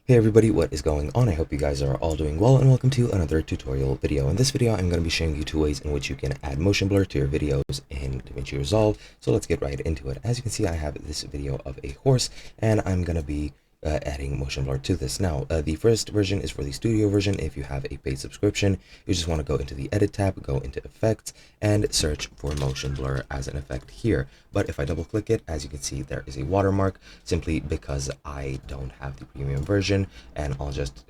Hey everybody, what is going on? I hope you guys are all doing well and welcome to another tutorial video. In this video, I'm going to be showing you two ways in which you can add motion blur to your videos in Davinci Resolve. So let's get right into it. As you can see, I have this video of a horse and I'm going to be adding motion blur to this. Now, the first version is for the studio version. If you have a paid subscription, you just want to go into the edit tab, go into effects, and search for motion blur as an effect here. But if I double click it, as you can see, there is a watermark simply because I don't have the premium version, and I'll just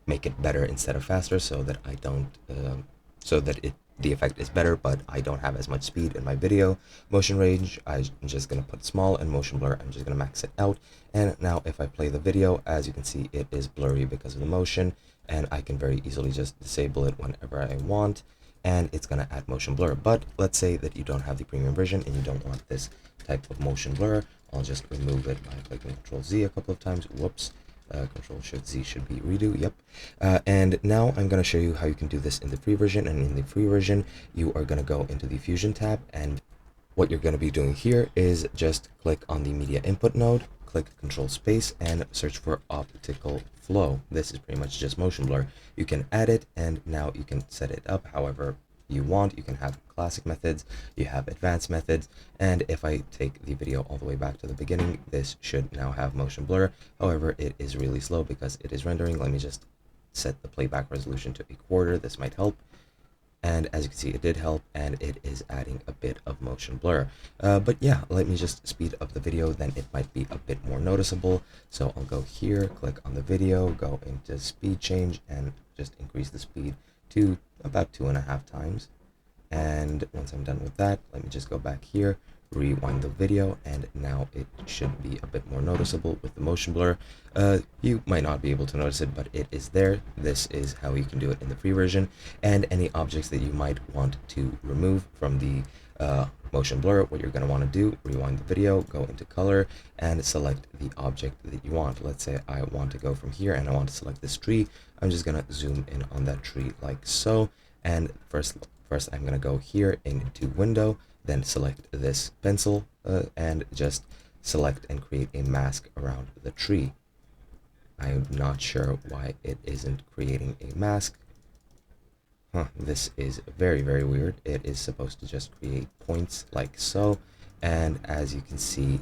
make it better instead of faster so that I don't the effect is better, but I don't have as much speed in my video. Motion range, I'm just going to put small, and motion blur, I'm just going to max it out. And now if I play the video, as you can see, it is blurry because of the motion, and I can very easily just disable it whenever I want, and it's going to add motion blur. But let's say that you don't have the premium version and you don't want this type of motion blur. I'll just remove it by clicking Control Z a couple of times. Whoops. Control Shift Z should be redo. Yep. And now I'm going to show you how you can do this in the free version. And in the free version, you are going to go into the Fusion tab, and what you're going to be doing here is just click on the media input node, click Control Space, and search for optical flow. This is pretty much just motion blur. You can add it, and now you can set it up however you want. You can have classic methods, you have advanced methods, and if I take the video all the way back to the beginning, this should now have motion blur. However, it is really slow because it is rendering. Let me just set the playback resolution to a quarter. This might help. And as you can see, it did help, and it is adding a bit of motion blur. But yeah, let me just speed up the video, then it might be a bit more noticeable. So I'll go here, click on the video, go into speed change, and just increase the speed to about 2.5 times. And once I'm done with that, let me just go back here, rewind the video, and now it should be a bit more noticeable with the motion blur. You might not be able to notice it, but it is there. This is how you can do it in the free version. And any objects that you might want to remove from the motion blur, what you're going to want to do, rewind the video, go into color, and select the object that you want. Let's say I want to go from here and I want to select this tree. I'm just going to zoom in on that tree like so. And first I'm going to go here into window, then select this pencil, and just select and create a mask around the tree. I'm not sure why it isn't creating a mask. This is very, very weird. It is supposed to just create points like so, and as you can see,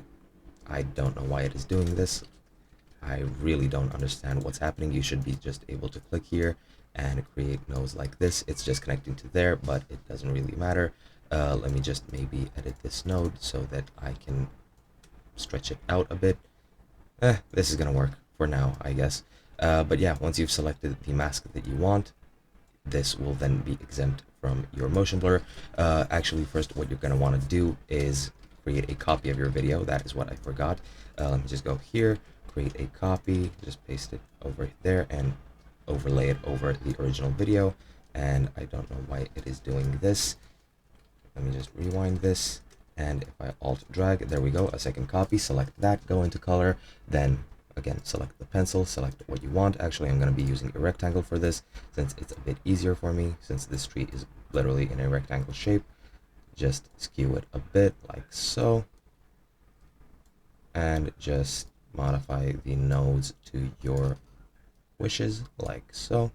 I don't know why it is doing this. I really don't understand what's happening. You should be just able to click here and create nodes like this. It's just connecting to there, but it doesn't really matter. Let me just maybe edit this node so that I can stretch it out a bit. This is gonna work for now, I guess. But yeah, once you've selected the mask that you want, this will then be exempt from your motion blur. Actually, first what you're gonna want to do is create a copy of your video. That is what I forgot. Let me just go here, create a copy, just paste it over there and overlay it over the original video. And I don't know why it is doing this. Let me just rewind this, and if I alt drag, there we go, a second copy. Select that, go into color, then again select the pencil, select what you want. Actually, I'm going to be using a rectangle for this since it's a bit easier for me, since this tree is literally in a rectangle shape. Just skew it a bit like so, and just modify the nodes to your wishes like so.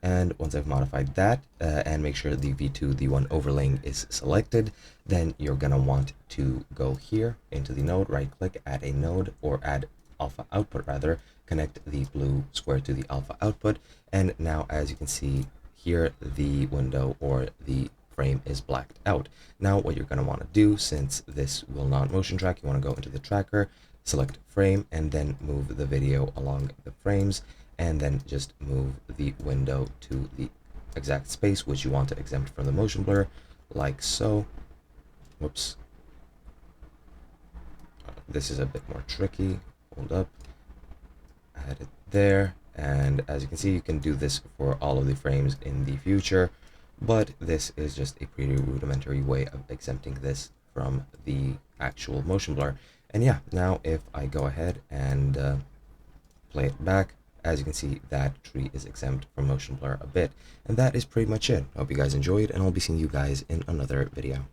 And once I've modified that, and make sure the V2, the one overlaying, is selected, then you're gonna want to go here into the node, right click, add a node, or add alpha output rather, connect the blue square to the alpha output, and now as you can see here, the window or the frame is blacked out. Now what you're gonna want to do, since this will not motion track, you want to go into the tracker, select frame, and then move the video along the frames, and then just move the window to the exact space which you want to exempt from the motion blur, like so. Whoops. This is a bit more tricky. Hold up. Add it there, and as you can see, you can do this for all of the frames in the future, but this is just a pretty rudimentary way of exempting this from the actual motion blur. And yeah, now if I go ahead and play it back, as you can see, that tree is exempt from motion blur a bit. And that is pretty much it. Hope you guys enjoyed, and I'll be seeing you guys in another video.